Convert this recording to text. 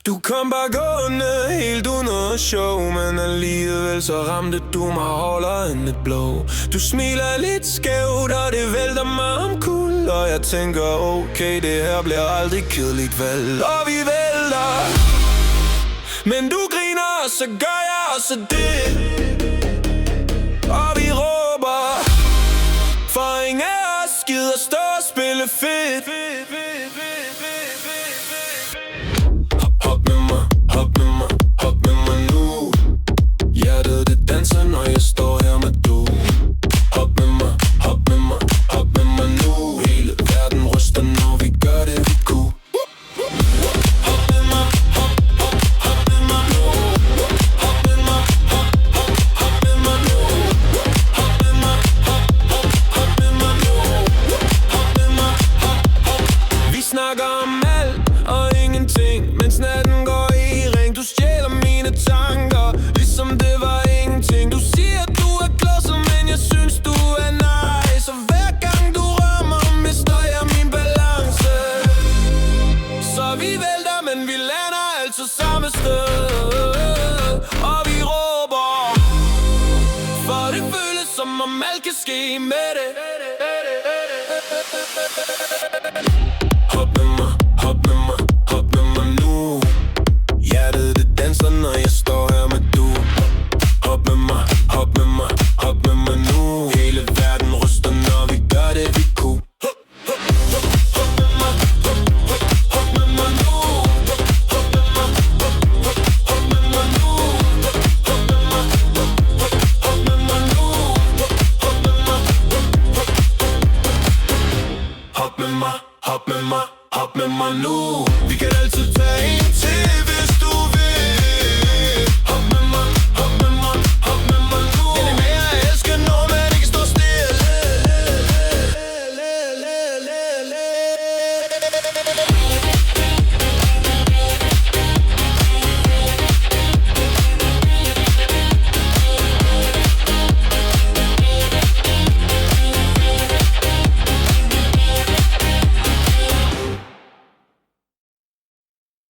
Du kom bare gående helt uden show, men alligevel så ramte du mig hårdere end et blå. Du smiler lidt skævt, og det vælter mig omkuld, og jeg tænker, okay, det her bliver aldrig kedeligt, vel? Og vi vælter, men du griner, og så gør jeg også det. Og vi råber, for ingen af os gider stå og spille fedt. Hop med mig, hop med mig, hop med mig nu. Hjertet det danser, når jeg står her med du. Hop med mig, hop med mig, hop med mig nu. Hele verden ryster, når vi gør det, vi kunne. Hop med mig, hop, hop, hop med mig nu. Hop med mig, hop, hop, hop med mig nu. Hop med mig, hop, hop, hop med mig nu. Hop med mig, hop, hop. Vi snakker om alt og ingenting, mens natten går i ring. Du stjæler mine tanker, ligesom det var ingenting. Du siger, du er klodset, men jeg synes, du er nice. Og hver gang du rører mig, mister jeg min balance. Så vi vælter, men vi lander altid samme sted. Og vi råber, for det føles som om alt kan ske med det.